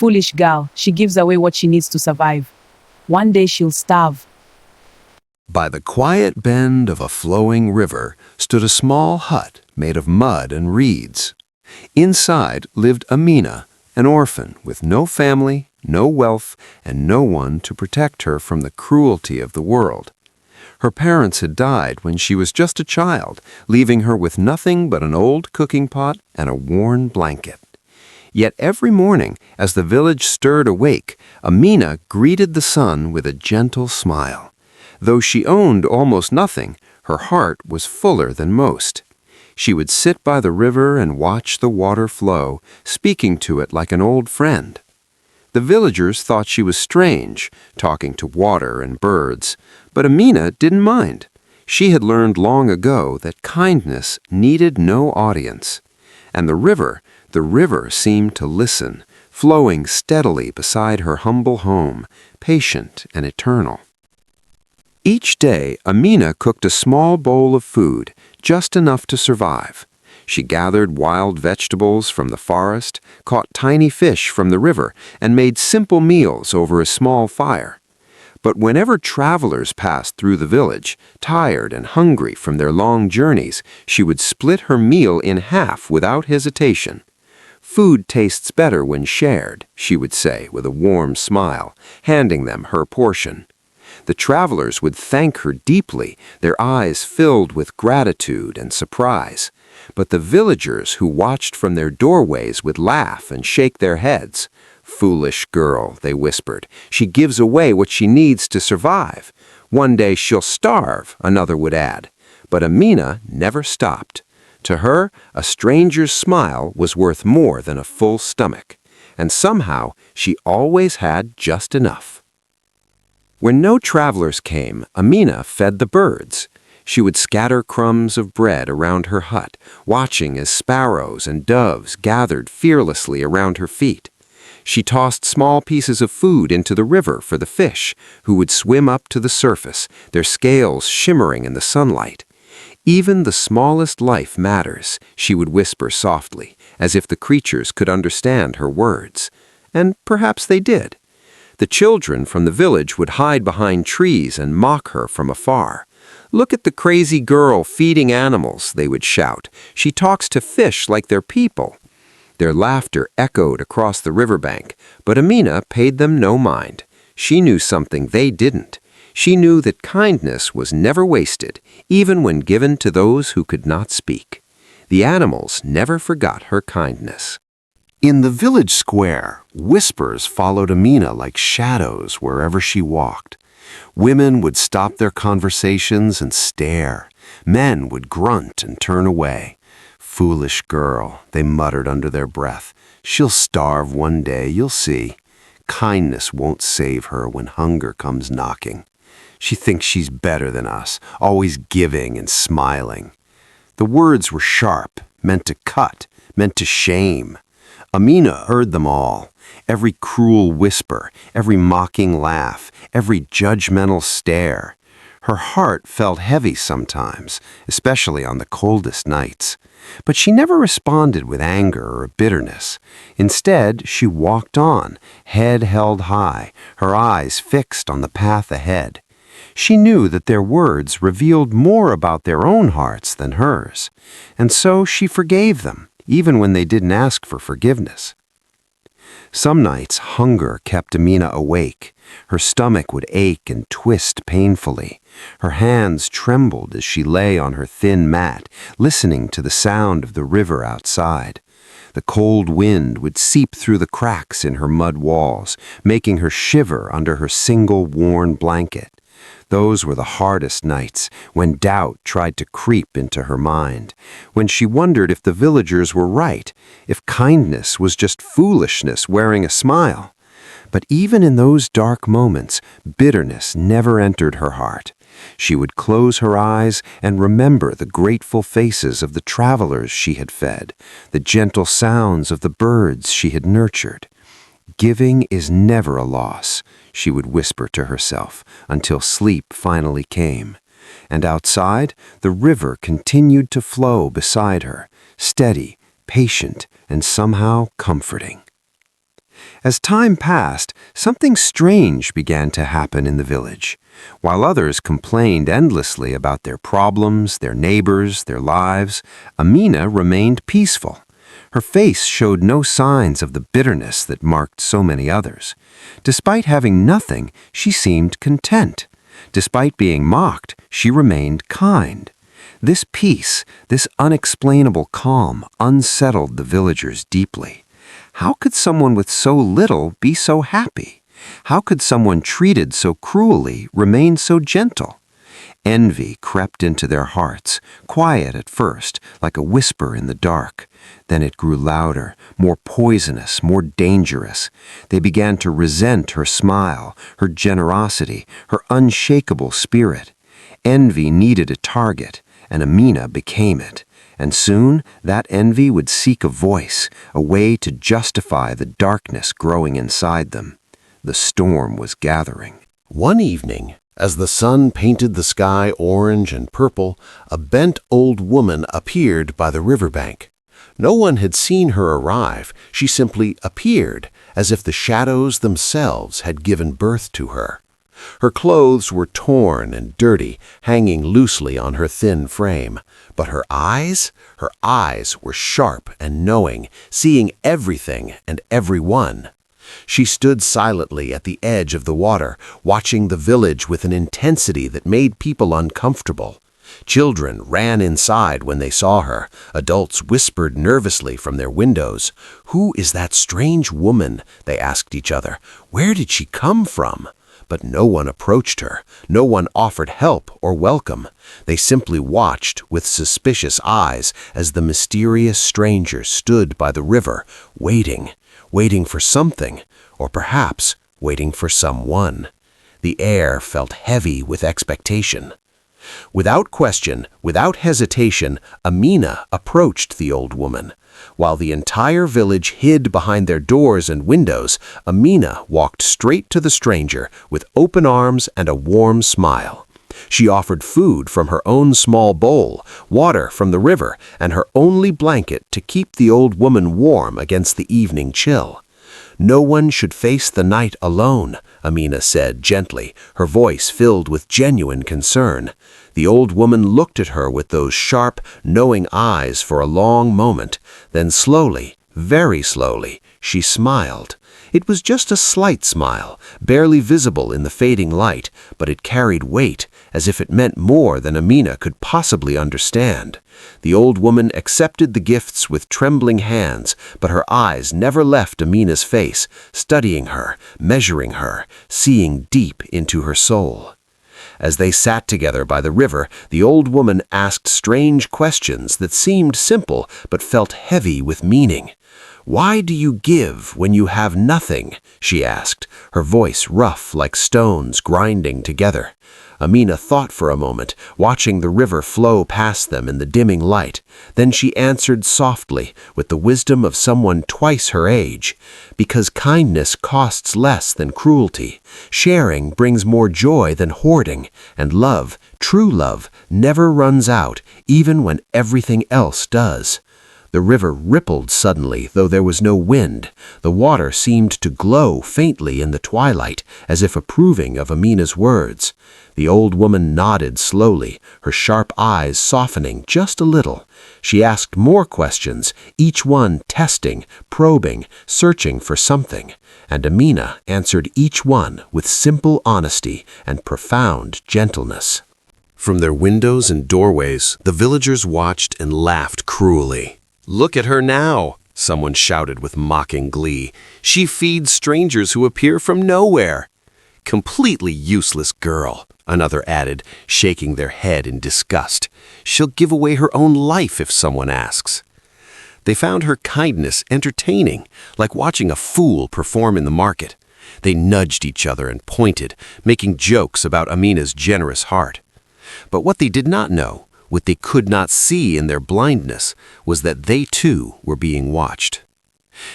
Foolish girl, she gives away what she needs to survive. One day she'll starve. By the quiet bend of a flowing river stood a small hut made of mud and reeds. Inside lived Amina, an orphan with no family, no wealth, and no one to protect her from the cruelty of the world. Her parents had died when she was just a child, leaving her with nothing but an old cooking pot and a worn blanket. Yet every morning, as the village stirred awake, Amina greeted the sun with a gentle smile. Though she owned almost nothing, her heart was fuller than most. She would sit by the river and watch the water flow, speaking to it like an old friend. The villagers thought she was strange, talking to water and birds, but Amina didn't mind. She had learned long ago that kindness needed no audience. And the river seemed to listen, flowing steadily beside her humble home, patient and eternal. Each day, Amina cooked a small bowl of food, just enough to survive. She gathered wild vegetables from the forest, caught tiny fish from the river, and made simple meals over a small fire. But whenever travelers passed through the village, tired and hungry from their long journeys, she would split her meal in half without hesitation. "Food tastes better when shared," she would say with a warm smile, handing them her portion. The travelers would thank her deeply, their eyes filled with gratitude and surprise. But the villagers who watched from their doorways would laugh and shake their heads. "Foolish girl," they whispered, "she gives away what she needs to survive. One day she'll starve," another would add. But Amina never stopped. To her, a stranger's smile was worth more than a full stomach. And somehow, she always had just enough. When no travelers came, Amina fed the birds. She would scatter crumbs of bread around her hut, watching as sparrows and doves gathered fearlessly around her feet. She tossed small pieces of food into the river for the fish, who would swim up to the surface, their scales shimmering in the sunlight. "Even the smallest life matters," she would whisper softly, as if the creatures could understand her words. And perhaps they did. The children from the village would hide behind trees and mock her from afar. "Look at the crazy girl feeding animals," they would shout. "She talks to fish like they're people." Their laughter echoed across the riverbank, but Amina paid them no mind. She knew something they didn't. She knew that kindness was never wasted, even when given to those who could not speak. The animals never forgot her kindness. In the village square, whispers followed Amina like shadows wherever she walked. Women would stop their conversations and stare. Men would grunt and turn away. "Foolish girl," they muttered under their breath. "She'll starve one day, you'll see. Kindness won't save her when hunger comes knocking. She thinks she's better than us, always giving and smiling." The words were sharp, meant to cut, meant to shame. Amina heard them all, every cruel whisper, every mocking laugh, every judgmental stare. Her heart felt heavy sometimes, especially on the coldest nights. But she never responded with anger or bitterness. Instead, she walked on, head held high, her eyes fixed on the path ahead. She knew that their words revealed more about their own hearts than hers, and so she forgave them, even when they didn't ask for forgiveness. Some nights, hunger kept Amina awake. Her stomach would ache and twist painfully. Her hands trembled as she lay on her thin mat, listening to the sound of the river outside. The cold wind would seep through the cracks in her mud walls, making her shiver under her single worn blanket. Those were the hardest nights, when doubt tried to creep into her mind, when she wondered if the villagers were right, if kindness was just foolishness wearing a smile. But even in those dark moments, bitterness never entered her heart. She would close her eyes and remember the grateful faces of the travelers she had fed, the gentle sounds of the birds she had nurtured. "Giving is never a loss," she would whisper to herself until sleep finally came. And outside, the river continued to flow beside her, steady, patient, and somehow comforting. As time passed, something strange began to happen in the village. While others complained endlessly about their problems, their neighbors, their lives, Amina remained peaceful. Her face showed no signs of the bitterness that marked so many others. Despite having nothing, she seemed content. Despite being mocked, she remained kind. This peace, this unexplainable calm, unsettled the villagers deeply. How could someone with so little be so happy? How could someone treated so cruelly remain so gentle? Envy crept into their hearts, quiet at first, like a whisper in the dark. Then it grew louder, more poisonous, more dangerous. They began to resent her smile, her generosity, her unshakable spirit. Envy needed a target, and Amina became it. And soon that envy would seek a voice, a way to justify the darkness growing inside them. The storm was gathering. One evening, as the sun painted the sky orange and purple, a bent old woman appeared by the riverbank. No one had seen her arrive. She simply appeared, as if the shadows themselves had given birth to her. Her clothes were torn and dirty, hanging loosely on her thin frame. But her eyes were sharp and knowing, seeing everything and everyone. She stood silently at the edge of the water, watching the village with an intensity that made people uncomfortable. Children ran inside when they saw her. Adults whispered nervously from their windows. "Who is that strange woman?" they asked each other. "Where did she come from?" But no one approached her. No one offered help or welcome. They simply watched with suspicious eyes as the mysterious stranger stood by the river, waiting for something, or perhaps waiting for someone. The air felt heavy with expectation. Without question, without hesitation, Amina approached the old woman. While the entire village hid behind their doors and windows, Amina walked straight to the stranger with open arms and a warm smile. She offered food from her own small bowl, water from the river, and her only blanket to keep the old woman warm against the evening chill. "No one should face the night alone," Amina said gently, her voice filled with genuine concern. The old woman looked at her with those sharp, knowing eyes for a long moment. Then slowly, very slowly, she smiled. It was just a slight smile, barely visible in the fading light, but it carried weight, as if it meant more than Amina could possibly understand. The old woman accepted the gifts with trembling hands, but her eyes never left Amina's face, studying her, measuring her, seeing deep into her soul. As they sat together by the river, the old woman asked strange questions that seemed simple but felt heavy with meaning. "Why do you give when you have nothing?" she asked, her voice rough like stones grinding together. Amina thought for a moment, watching the river flow past them in the dimming light. Then she answered softly, with the wisdom of someone twice her age, "Because kindness costs less than cruelty. Sharing brings more joy than hoarding, and love, true love, never runs out, even when everything else does." The river rippled suddenly, though there was no wind. The water seemed to glow faintly in the twilight, as if approving of Amina's words. The old woman nodded slowly, her sharp eyes softening just a little. She asked more questions, each one testing, probing, searching for something, and Amina answered each one with simple honesty and profound gentleness. From their windows and doorways, the villagers watched and laughed cruelly. "Look at her now," someone shouted with mocking glee. "She feeds strangers who appear from nowhere." "Completely useless girl," another added, shaking their head in disgust. "She'll give away her own life if someone asks." They found her kindness entertaining, like watching a fool perform in the market. They nudged each other and pointed, making jokes about Amina's generous heart. But what they did not know, what they could not see in their blindness, was that they too were being watched.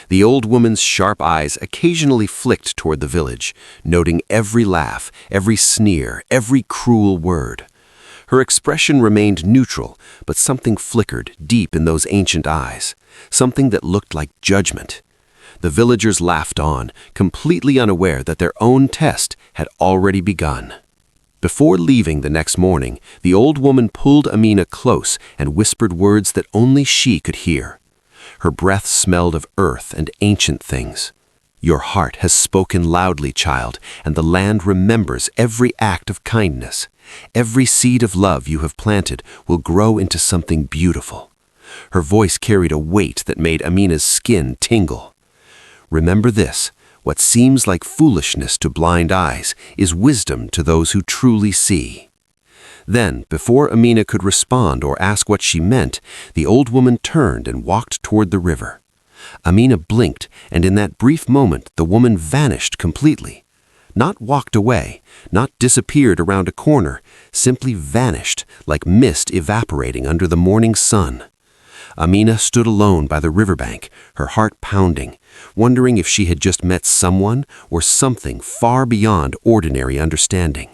The old woman's sharp eyes occasionally flicked toward the village, noting every laugh, every sneer, every cruel word. Her expression remained neutral, but something flickered deep in those ancient eyes, something that looked like judgment. The villagers laughed on, completely unaware that their own test had already begun. Before leaving the next morning, the old woman pulled Amina close and whispered words that only she could hear. Her breath smelled of earth and ancient things. "Your heart has spoken loudly, child, and the land remembers every act of kindness. Every seed of love you have planted will grow into something beautiful." Her voice carried a weight that made Amina's skin tingle. "Remember this, what seems like foolishness to blind eyes is wisdom to those who truly see." Then, before Amina could respond or ask what she meant, the old woman turned and walked toward the river. Amina blinked, and in that brief moment the woman vanished completely. Not walked away, not disappeared around a corner, simply vanished like mist evaporating under the morning sun. Amina stood alone by the riverbank, her heart pounding, wondering if she had just met someone or something far beyond ordinary understanding.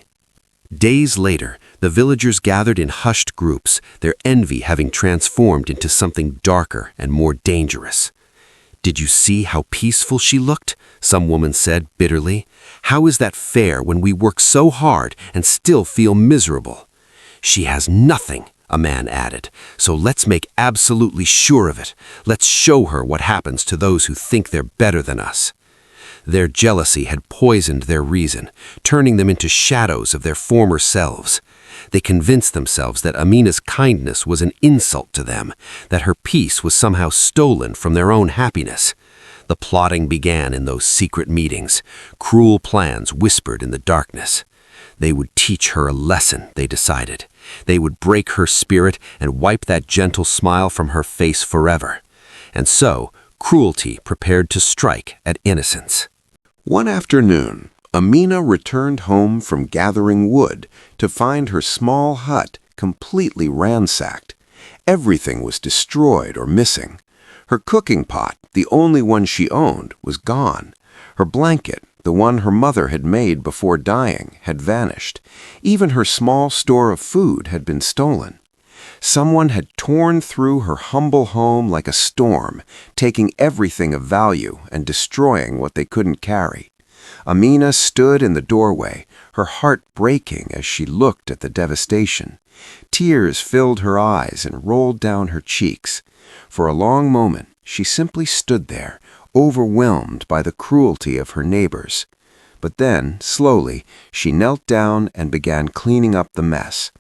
Days later, the villagers gathered in hushed groups, their envy having transformed into something darker and more dangerous. "Did you see how peaceful she looked?" some woman said bitterly. "How is that fair when we work so hard and still feel miserable?" "She has nothing," a man added, "so let's make absolutely sure of it. Let's show her what happens to those who think they're better than us." Their jealousy had poisoned their reason, turning them into shadows of their former selves. They convinced themselves that Amina's kindness was an insult to them, that her peace was somehow stolen from their own happiness. The plotting began in those secret meetings, cruel plans whispered in the darkness. They would teach her a lesson, they decided. They would break her spirit and wipe that gentle smile from her face forever. And so, cruelty prepared to strike at innocence. One afternoon, Amina returned home from gathering wood to find her small hut completely ransacked. Everything was destroyed or missing. Her cooking pot, the only one she owned, was gone. Her blanket, the one her mother had made before dying, had vanished. Even her small store of food had been stolen. Someone had torn through her humble home like a storm, taking everything of value and destroying what they couldn't carry. Amina stood in the doorway, her heart breaking as she looked at the devastation. Tears filled her eyes and rolled down her cheeks. For a long moment, she simply stood there, overwhelmed by the cruelty of her neighbors. But then, slowly, she knelt down and began cleaning up the mess.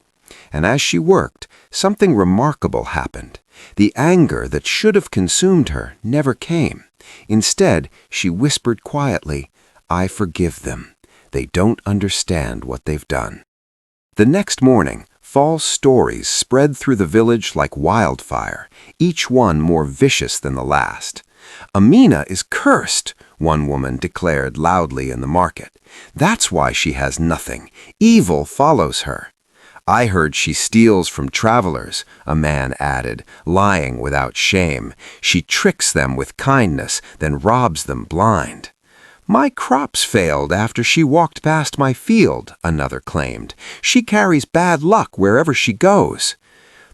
And as she worked, something remarkable happened. The anger that should have consumed her never came. Instead, she whispered quietly, "I forgive them. They don't understand what they've done." The next morning, false stories spread through the village like wildfire, each one more vicious than the last. "Amina is cursed," one woman declared loudly in the market. "That's why she has nothing. Evil follows her." "I heard she steals from travelers," a man added, lying without shame. "She tricks them with kindness, then robs them blind." "My crops failed after she walked past my field," another claimed. "She carries bad luck wherever she goes."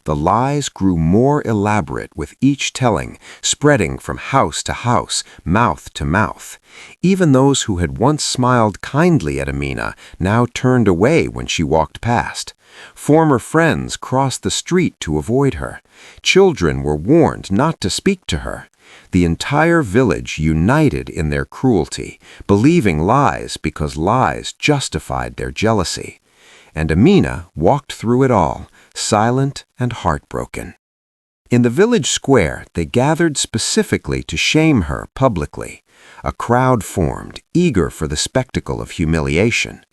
The lies grew more elaborate with each telling, spreading from house to house, mouth to mouth. Even those who had once smiled kindly at Amina now turned away when she walked past. Former friends crossed the street to avoid her. Children were warned not to speak to her. The entire village united in their cruelty, believing lies because lies justified their jealousy. And Amina walked through it all, silent and heartbroken. In the village square, they gathered specifically to shame her publicly. A crowd formed, eager for the spectacle of humiliation.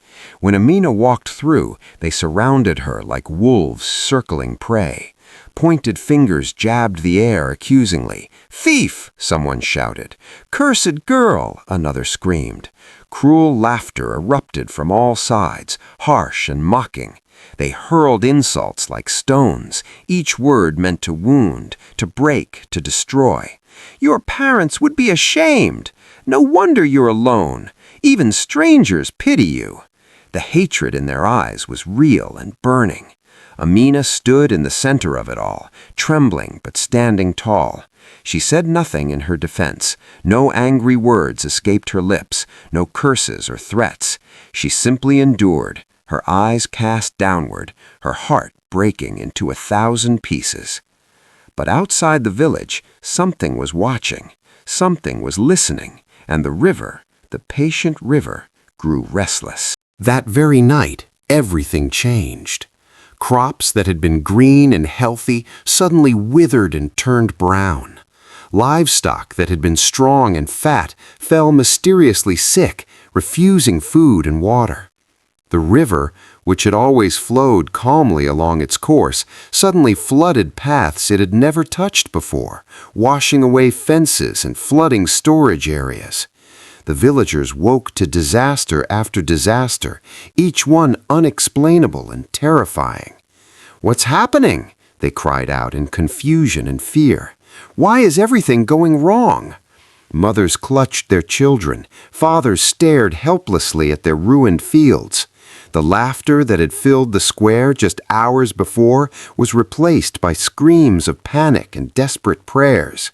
When Amina walked through, they surrounded her like wolves circling prey. Pointed fingers jabbed the air accusingly. "Thief!" someone shouted. "Cursed girl!" another screamed. Cruel laughter erupted from all sides, harsh and mocking. They hurled insults like stones, each word meant to wound, to break, to destroy. "Your parents would be ashamed! No wonder you're alone! Even strangers pity you!" The hatred in their eyes was real and burning. Amina stood in the center of it all, trembling but standing tall. She said nothing in her defense. No angry words escaped her lips, no curses or threats. She simply endured, her eyes cast downward, her heart breaking into 1,000 pieces. But outside the village, something was watching, something was listening, and the river, the patient river, grew restless. That very night, everything changed. Crops that had been green and healthy suddenly withered and turned brown. Livestock that had been strong and fat fell mysteriously sick, refusing food and water. The river, which had always flowed calmly along its course, suddenly flooded paths it had never touched before, washing away fences and flooding storage areas. The villagers woke to disaster after disaster, each one unexplainable and terrifying. "What's happening?" they cried out in confusion and fear. "Why is everything going wrong?" Mothers clutched their children, fathers stared helplessly at their ruined fields. The laughter that had filled the square just hours before was replaced by screams of panic and desperate prayers.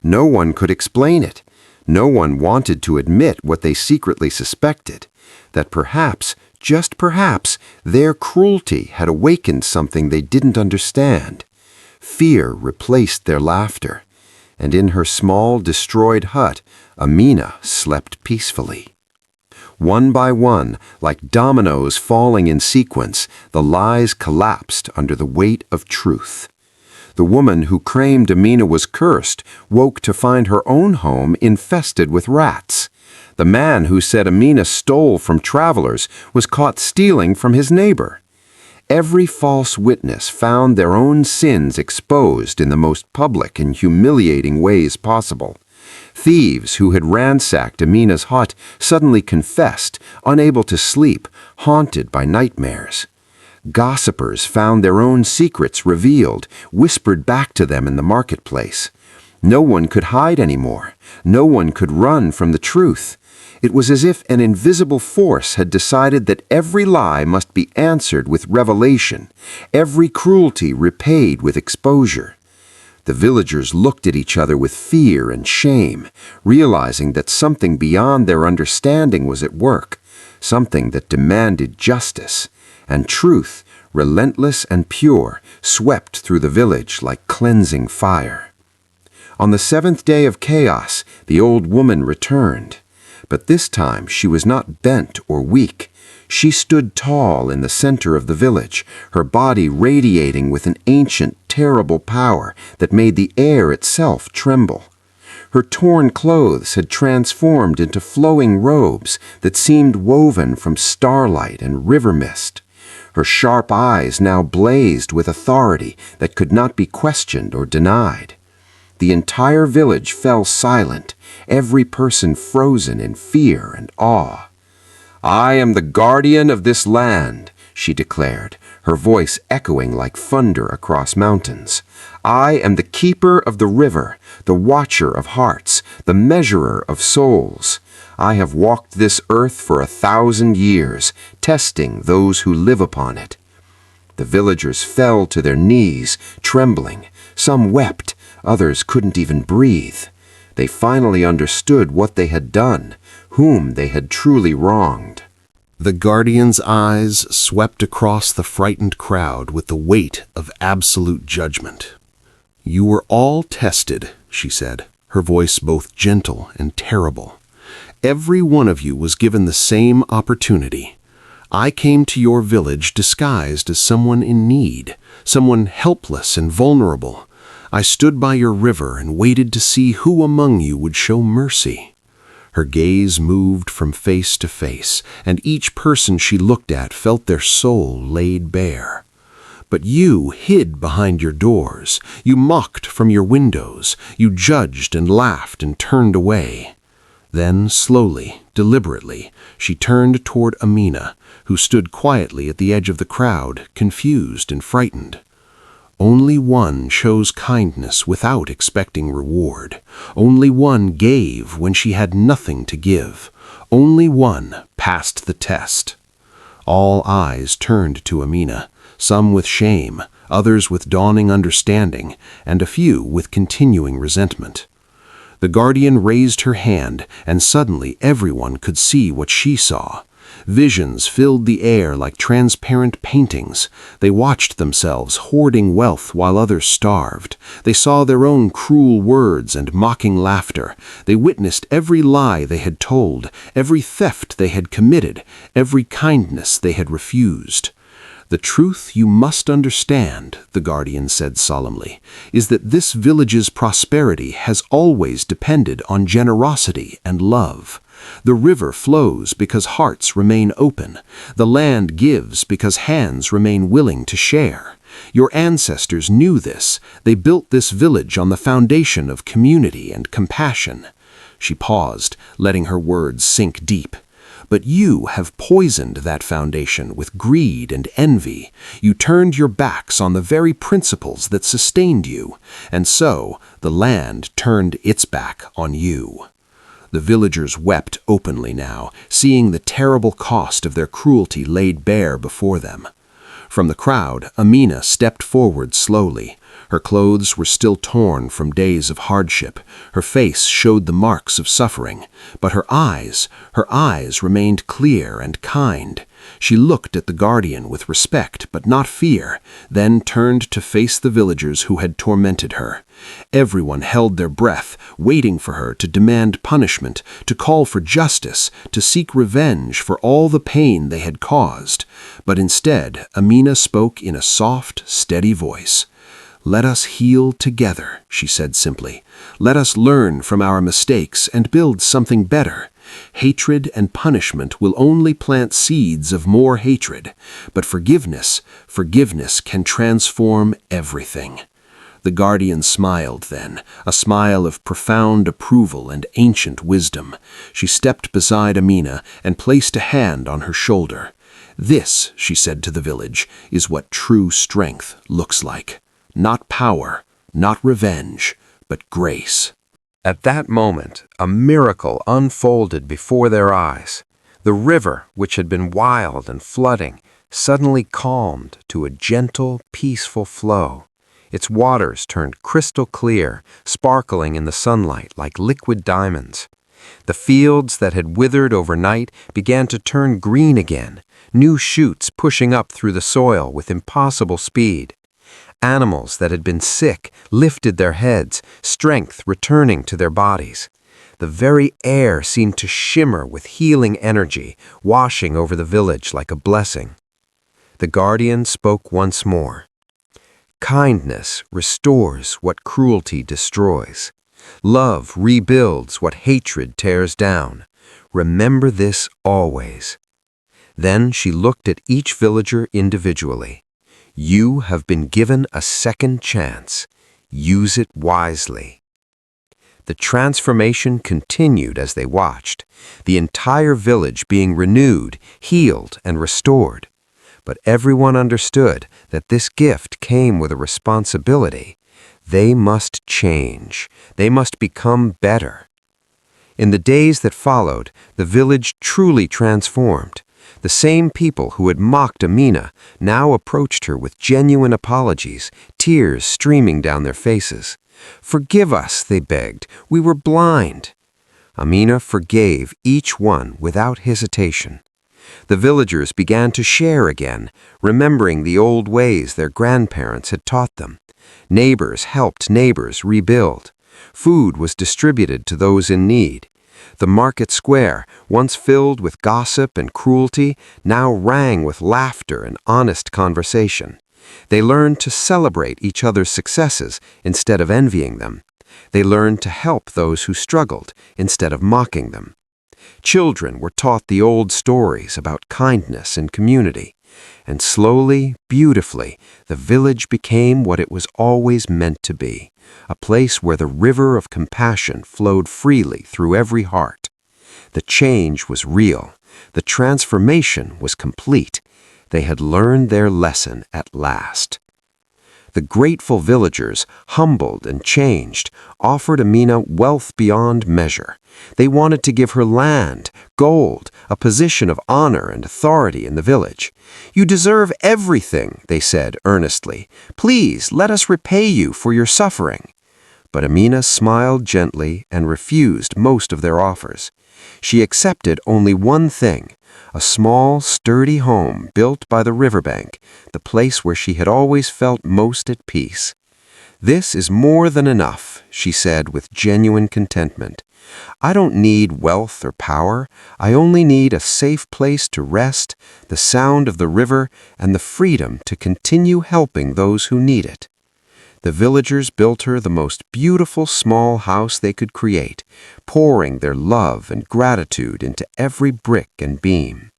No one could explain it. No one wanted to admit what they secretly suspected, that perhaps, just perhaps, their cruelty had awakened something they didn't understand. Fear replaced their laughter, and in her small, destroyed hut, Amina slept peacefully. One by one, like dominoes falling in sequence, the lies collapsed under the weight of truth. The woman who claimed Amina was cursed woke to find her own home infested with rats. The man who said Amina stole from travelers was caught stealing from his neighbor. Every false witness found their own sins exposed in the most public and humiliating ways possible. Thieves who had ransacked Amina's hut suddenly confessed, unable to sleep, haunted by nightmares. Gossipers found their own secrets revealed, whispered back to them in the marketplace. No one could hide anymore. No one could run from the truth. It was as if an invisible force had decided that every lie must be answered with revelation, every cruelty repaid with exposure. The villagers looked at each other with fear and shame, realizing that something beyond their understanding was at work, something that demanded justice, and truth, relentless and pure, swept through the village like cleansing fire. On the 7th day of chaos, the old woman returned. But this time she was not bent or weak. She stood tall in the center of the village, her body radiating with an ancient, terrible power that made the air itself tremble. Her torn clothes had transformed into flowing robes that seemed woven from starlight and river mist. Her sharp eyes now blazed with authority that could not be questioned or denied. The entire village fell silent, every person frozen in fear and awe. "I am the guardian of this land," she declared, her voice echoing like thunder across mountains. "I am the keeper of the river, the watcher of hearts, the measurer of souls. I have walked this earth for 1,000 years, testing those who live upon it." The villagers fell to their knees, trembling. Some wept, others couldn't even breathe. They finally understood what they had done, whom they had truly wronged. The guardian's eyes swept across the frightened crowd with the weight of absolute judgment. "You were all tested," she said, her voice both gentle and terrible. "Every one of you was given the same opportunity. I came to your village disguised as someone in need, someone helpless and vulnerable. I stood by your river and waited to see who among you would show mercy." Her gaze moved from face to face, and each person she looked at felt their soul laid bare. But you hid behind your doors, you mocked from your windows, you judged and laughed and turned away. Then, slowly, deliberately, she turned toward Amina, who stood quietly at the edge of the crowd, confused and frightened. Only one chose kindness without expecting reward. Only one gave when she had nothing to give. Only one passed the test. All eyes turned to Amina, some with shame, others with dawning understanding, and a few with continuing resentment. The guardian raised her hand, and suddenly everyone could see what she saw. Visions filled the air like transparent paintings. They watched themselves hoarding wealth while others starved. They saw their own cruel words and mocking laughter. They witnessed every lie they had told, every theft they had committed, every kindness they had refused. "The truth you must understand," the guardian said solemnly, "is that this village's prosperity has always depended on generosity and love. The river flows because hearts remain open. The land gives because hands remain willing to share. Your ancestors knew this. They built this village on the foundation of community and compassion." She paused, letting her words sink deep. "But you have poisoned that foundation with greed and envy. You turned your backs on the very principles that sustained you, and so the land turned its back on you." The villagers wept openly now, seeing the terrible cost of their cruelty laid bare before them. From the crowd, Amina stepped forward slowly. Her clothes were still torn from days of hardship. Her face showed the marks of suffering, but her eyes remained clear and kind. She looked at the guardian with respect but not fear, then turned to face the villagers who had tormented her. Everyone held their breath, waiting for her to demand punishment, to call for justice, to seek revenge for all the pain they had caused. But instead, Amina spoke in a soft, steady voice. "Let us heal together," she said simply. "Let us learn from our mistakes and build something better. Hatred and punishment will only plant seeds of more hatred, but forgiveness can transform everything." The guardian smiled then, a smile of profound approval and ancient wisdom. She stepped beside Amina and placed a hand on her shoulder. "This," she said to the village, "is what true strength looks like. Not power, not revenge, but grace." At that moment, a miracle unfolded before their eyes. The river, which had been wild and flooding, suddenly calmed to a gentle, peaceful flow. Its waters turned crystal clear, sparkling in the sunlight like liquid diamonds. The fields that had withered overnight began to turn green again, new shoots pushing up through the soil with impossible speed. Animals that had been sick lifted their heads, strength returning to their bodies. The very air seemed to shimmer with healing energy, washing over the village like a blessing. The guardian spoke once more. "Kindness restores what cruelty destroys. Love rebuilds what hatred tears down. Remember this always." Then she looked at each villager individually. "You have been given a second chance. Use it wisely." The transformation continued as they watched, the entire village being renewed, healed, and restored. But everyone understood that this gift came with a responsibility. They must change. They must become better. In the days that followed, the village truly transformed. The same people who had mocked Amina now approached her with genuine apologies, tears streaming down their faces. "Forgive us," they begged. "We were blind." Amina forgave each one without hesitation. The villagers began to share again, remembering the old ways their grandparents had taught them. Neighbors helped neighbors rebuild. Food was distributed to those in need. The market square, once filled with gossip and cruelty, now rang with laughter and honest conversation. They learned to celebrate each other's successes instead of envying them. They learned to help those who struggled instead of mocking them. Children were taught the old stories about kindness and community. And slowly, beautifully, the village became what it was always meant to be, a place where the river of compassion flowed freely through every heart. The change was real. The transformation was complete. They had learned their lesson at last. The grateful villagers, humbled and changed, offered Amina wealth beyond measure. They wanted to give her land, gold, a position of honor and authority in the village. "You deserve everything," they said earnestly. "Please let us repay you for your suffering." But Amina smiled gently and refused most of their offers. She accepted only one thing, a small, sturdy home built by the riverbank, the place where she had always felt most at peace. "This is more than enough," she said with genuine contentment. "I don't need wealth or power. I only need a safe place to rest, the sound of the river, and the freedom to continue helping those who need it." The villagers built her the most beautiful small house they could create, pouring their love and gratitude into every brick and beam.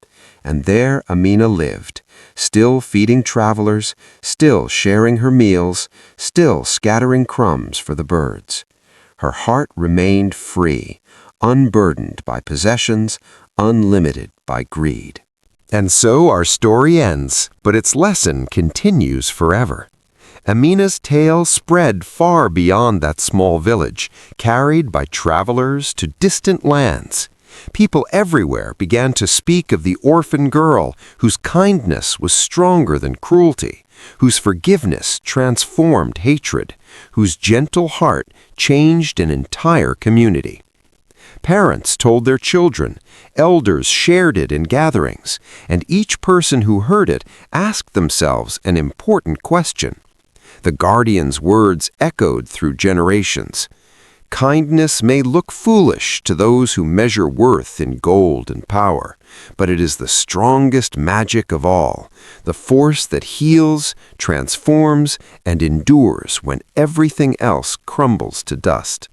And there Amina lived, still feeding travelers, still sharing her meals, still scattering crumbs for the birds. Her heart remained free, unburdened by possessions, unlimited by greed. And so our story ends, but its lesson continues forever. Amina's tale spread far beyond that small village, carried by travelers to distant lands. People everywhere began to speak of the orphan girl whose kindness was stronger than cruelty, whose forgiveness transformed hatred, whose gentle heart changed an entire community. Parents told their children, elders shared it in gatherings, and each person who heard it asked themselves an important question. The guardian's words echoed through generations. Kindness may look foolish to those who measure worth in gold and power, but it is the strongest magic of all, the force that heals, transforms, and endures when everything else crumbles to dust.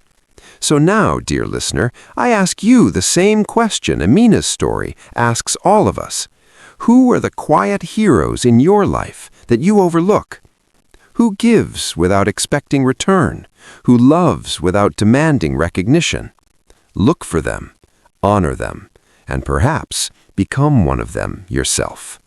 So now, dear listener, I ask you the same question Amina's story asks all of us. Who are the quiet heroes in your life that you overlook? Who gives without expecting return? Who loves without demanding recognition? Look for them, honor them, and perhaps become one of them yourself.